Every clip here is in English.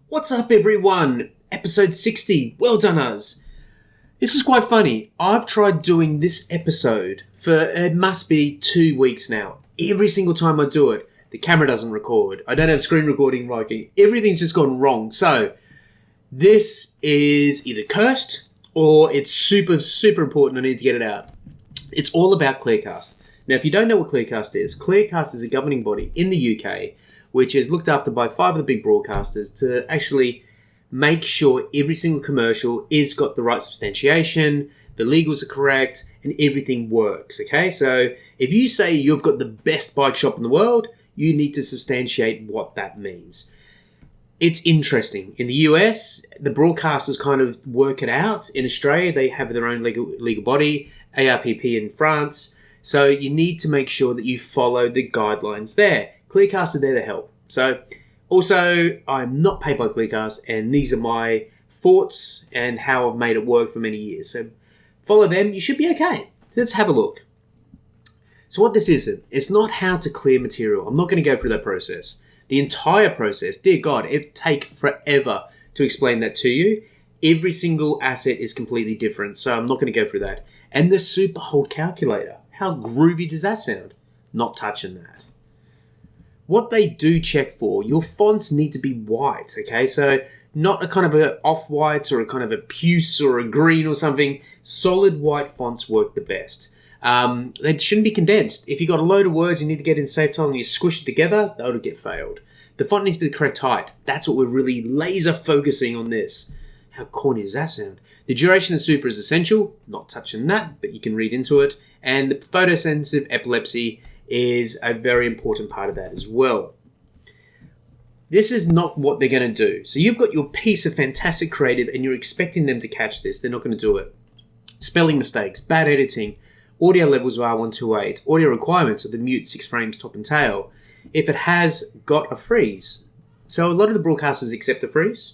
What's up, everyone? Episode 60. Well done, us. This is quite funny. I've tried doing this episode for, it must be 2 weeks now. Every single time I do it, the camera doesn't record. I don't have screen recording working. Everything's just gone wrong. So, this is either cursed or it's super, super important. I need to get it out. It's all about Clearcast. Now, if you don't know what Clearcast is a governing body in the UK which is looked after by 5 of the big broadcasters to actually make sure every single commercial is got the right substantiation, the legals are correct, and everything works, okay? So if you say you've got the best bike shop in the world, you need to substantiate what that means. It's interesting. In the US, the broadcasters kind of work it out. In Australia, they have their own legal body, ARPP in France. So you need to make sure that you follow the guidelines there. Clearcast are there to help. So, also, I'm not paid by Clearcast, and these are my thoughts and how I've made it work for many years. So, follow them. You should be okay. Let's have a look. So, what this isn't, it's not how to clear material. I'm not going to go through that process. The entire process, dear God, it'd take forever to explain that to you. Every single asset is completely different, so I'm not going to go through that. And the super hold calculator. How groovy does that sound? Not touching that. What they do check for, your fonts need to be white, okay? So not a kind of a off-white or a kind of a puce or a green or something. Solid white fonts work the best. They shouldn't be condensed. If you've got a load of words you need to get in safe tile and you squish it together, that'll get failed. The font needs to be the correct height. That's what we're really laser focusing on this. How corny does that sound? The duration of super is essential. Not touching that, but you can read into it. And the photosensitive epilepsy is a very important part of that as well. This is not what they're going to do. So you've got your piece of fantastic creative and you're expecting them to catch this. They're not going to do it. Spelling mistakes, bad editing, audio levels of R128, audio requirements of the mute 6 frames top and tail. If it has got a freeze. So a lot of the broadcasters accept the freeze,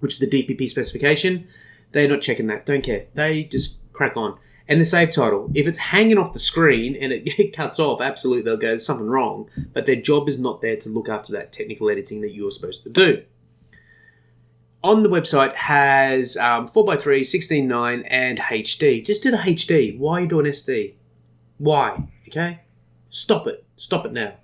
which is the DPP specification. They're not checking that. Don't care. They just crack on. And the save title, if it's hanging off the screen and it cuts off, absolutely they'll go, there's something wrong. But their job is not there to look after that technical editing that you're supposed to do. On the website has 4x3, 16:9 and HD. Just do the HD. Why are you doing SD? Why? Okay? Stop it. Stop it now.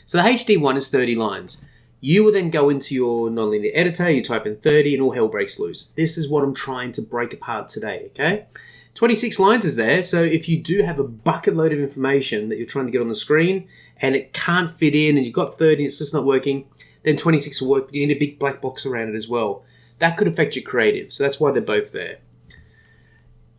So the HD one is 30 lines. You will then go into your nonlinear editor, you type in 30 and all hell breaks loose. This is what I'm trying to break apart today, okay? 26 lines is there, so if you do have a bucket load of information that you're trying to get on the screen and it can't fit in and you've got 30 and it's just not working, then 26 will work, but you need a big black box around it as well. That could affect your creative, so that's why they're both there.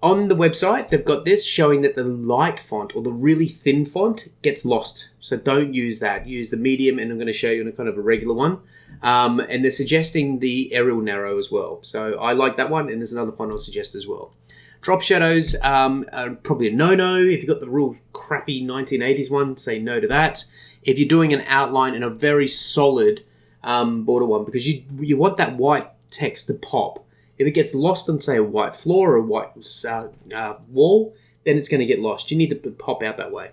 On the website, they've got this showing that the light font or the really thin font gets lost. So don't use that. Use the medium, and I'm going to show you in a kind of a regular one. And they're suggesting the Arial Narrow as well. So I like that one, and there's another font I'll suggest as well. Drop shadows are probably a no-no. If you've got the real crappy 1980s one, say no to that. If you're doing an outline in a very solid border one, because you want that white text to pop. If it gets lost on, say, a white floor or a white wall, then it's going to get lost. You need to pop out that way.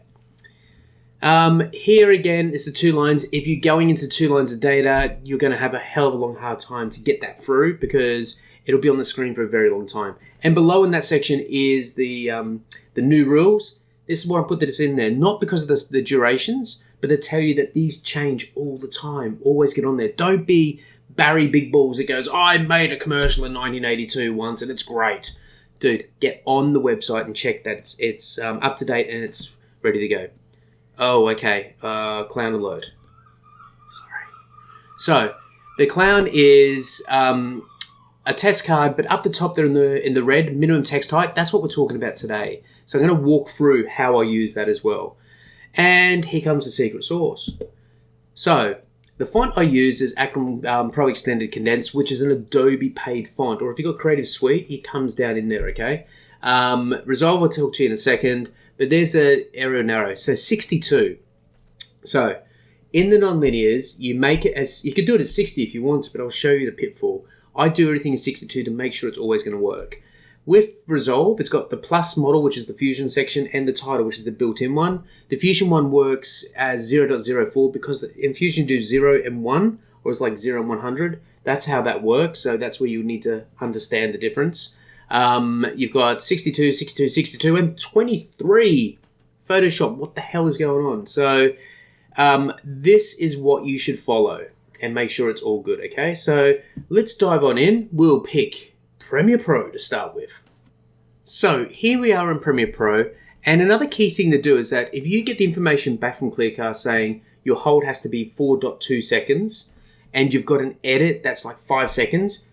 Here again, it's the 2 lines. If you're going into 2 lines of data, you're going to have a hell of a long hard time to get that through because it'll be on the screen for a very long time. And below in that section is the new rules. This is why I put this in there, not because of the durations, but they tell you that these change all the time. Always get on there. Don't be Barry Big Balls that goes, I made a commercial in 1982 once and it's great. Dude, get on the website and check that it's up to date and it's ready to go. Oh, okay. Clown alert. Sorry. So, the clown is a test card, but up the top there in the red, minimum text height, that's what we're talking about today. So I'm going to walk through how I use that as well. And here comes the secret sauce. So, the font I use is Acron Pro Extended Condensed, which is an Adobe paid font. Or if you've got Creative Suite, it comes down in there, okay? Resolve I'll talk to you in a second. But there's the Arial Narrow. So 62. So in the nonlinears, you make it as, you could do it as 60 if you want, but I'll show you the pitfall. I do everything in 62 to make sure it's always going to work. With Resolve, it's got the plus model, which is the Fusion section, and the title, which is the built-in one. The Fusion one works as 0.04 because in Fusion you do 0 and 1 or it's like 0 and 100. That's how that works. So that's where you need to understand the difference. You've got 62, 62, 62, and 23. Photoshop, what the hell is going on? So this is what you should follow and make sure it's all good, okay? So let's dive on in. We'll pick Premiere Pro to start with. So here we are in Premiere Pro, and another key thing to do is that if you get the information back from Clearcast saying your hold has to be 4.2 seconds and you've got an edit that's like 5 seconds,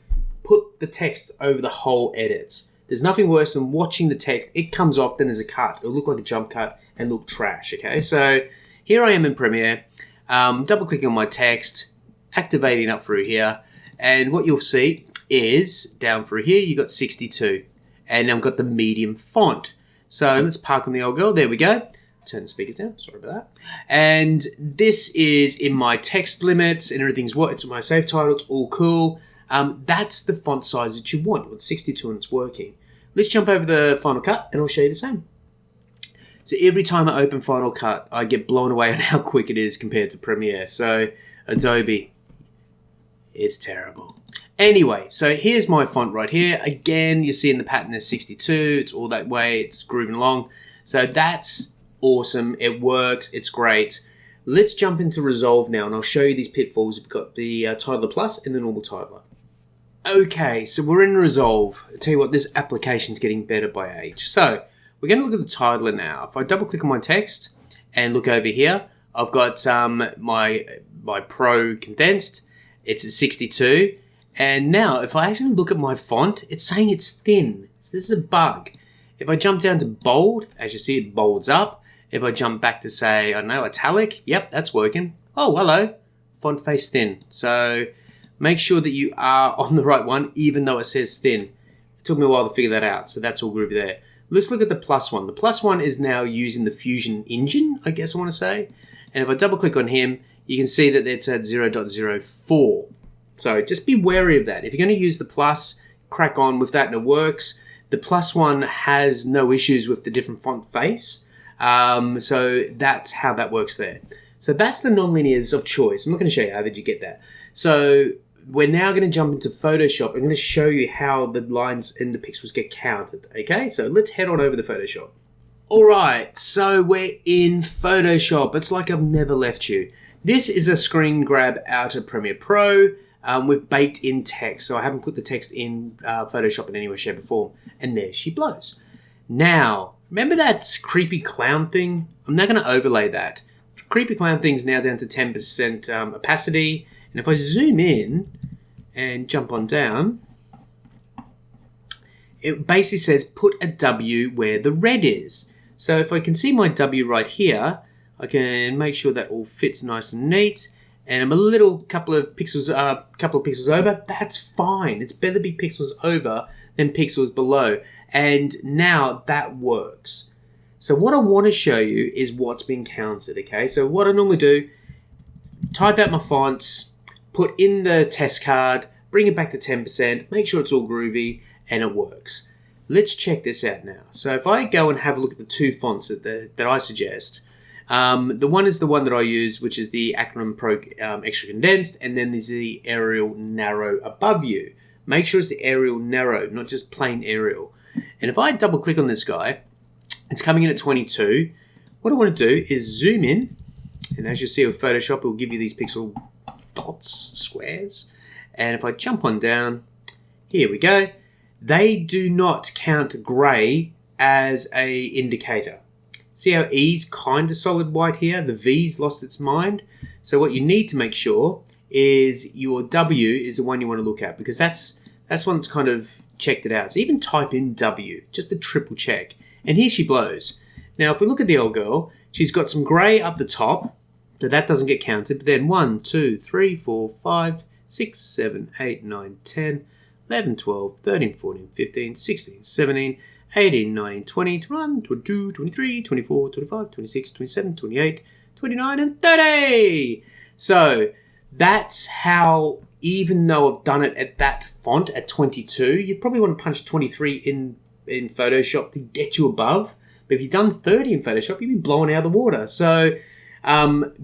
put the text over the whole edit. There's nothing worse than watching the text. It comes off, then there's a cut. It'll look like a jump cut and look trash, okay? So here I am in Premiere, double clicking on my text, activating up through here, and what you'll see is down through here, you've got 62, and I've got the medium font. So let's park on the old girl, there we go. Turn the speakers down, sorry about that. And this is in my text limits and everything's what, it's my save title, it's all cool. That's the font size that you want. You want 62 and it's working. Let's jump over the Final Cut and I'll show you the same. So every time I open Final Cut, I get blown away on how quick it is compared to Premiere. So Adobe, it's terrible. Anyway, so here's my font right here. Again, you're seeing the pattern is 62. It's all that way. It's grooving along. So that's awesome. It works. It's great. Let's jump into Resolve now, and I'll show you these pitfalls. We've got the Titler Plus and the normal Titler. Okay, so we're in Resolve. I'll tell you what, this application's getting better by age. So we're going to look at the Titler now. If I double click on my text and look over here, I've got my Pro condensed. It's at 62. And now, if I actually look at my font, it's saying it's thin. So this is a bug. If I jump down to bold, as you see, it bolds up. If I jump back to, say, I don't know, italic, yep, that's working. Oh, hello, font face thin. So make sure that you are on the right one, even though it says thin. It took me a while to figure that out, so that's all groovy there. Let's look at the plus one. The plus one is now using the Fusion engine, I guess I want to say. And if I double click on him, you can see that it's at 0.04. So just be wary of that. If you're going to use the plus, crack on with that and it works. The plus one has no issues with the different font face. So that's how that works there. So that's the non-linears of choice. I'm not going to show you how did you get that. So we're now going to jump into Photoshop. I'm going to show you how the lines and the pixels get counted. Okay, so let's head on over to Photoshop. All right, so we're in Photoshop. It's like I've never left you. This is a screen grab out of Premiere Pro. With baked in text, so I haven't put the text in Photoshop in any way, shape or form. And there she blows. Now, remember that creepy clown thing? I'm now going to overlay that. Creepy clown thing's now down to 10% opacity. And if I zoom in and jump on down, it basically says put a W where the red is. So if I can see my W right here, I can make sure that all fits nice and neat. And I'm a couple of pixels over. That's fine. It's better to be pixels over than pixels below. And now that works. So what I want to show you is what's being counted. Okay. So what I normally do, type out my fonts, put in the test card, bring it back to 10%, make sure it's all groovy, and it works. Let's check this out now. So if I go and have a look at the two fonts that I suggest. The one is the one that I use, which is the Acronym Pro Extra Condensed, and then there's the Arial Narrow above you. Make sure it's the Arial Narrow, not just plain Arial. And if I double click on this guy, it's coming in at 22. What I want to do is zoom in, and as you see with Photoshop, it will give you these pixel dots, squares. And if I jump on down, here we go. They do not count grey as a indicator. See how E's kind of solid white here? The V's lost its mind. So what you need to make sure is your W is the one you want to look at, because that's one that's kind of checked it out. So even type in W, just to triple check. And here she blows. Now if we look at the old girl, she's got some grey up the top, so that doesn't get counted. But then 1, 2, 3, 4, 5, 6, 7, 8, 9, 10, 11, 12, 13, 14, 15, 16, 17, 18, 19, 20, 21, 22, 23, 24, 25, 26, 27, 28, 29, and 30. So that's how, even though I've done it at that font at 22, you'd probably want to punch 23 in Photoshop to get you above. But if you've done 30 in Photoshop, you'd be blown out of the water. So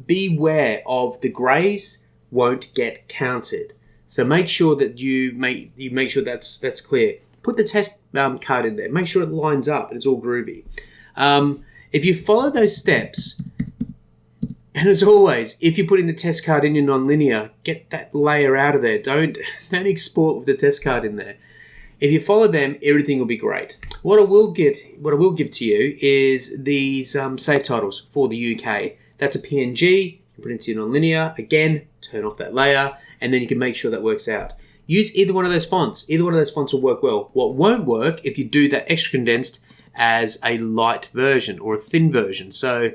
beware of the grays. won't get counted. So make sure that you make sure that's clear. Put the test card in there. Make sure it lines up and it's all groovy. If you follow those steps, and as always, if you're putting the test card in your nonlinear, get that layer out of there. Don't export with the test card in there. If you follow them, everything will be great. What I will give to you is these save titles for the UK. That's a PNG. You put it into your nonlinear. Again, turn off that layer, and then you can make sure that works out. Use either one of those fonts. Either one of those fonts will work well. What won't work if you do that extra condensed as a light version or a thin version. So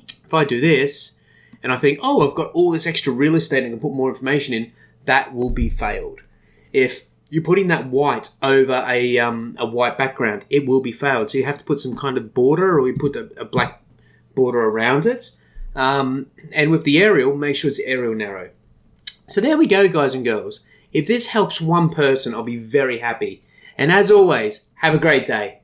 if I do this, and I think, oh, I've got all this extra real estate and I can put more information in, that will be failed. If you're putting that white over a white background, it will be failed. So you have to put some kind of border, or you put a black border around it. And with the Arial, make sure it's Arial narrow. So there we go, guys and girls. If this helps one person, I'll be very happy. And as always, have a great day.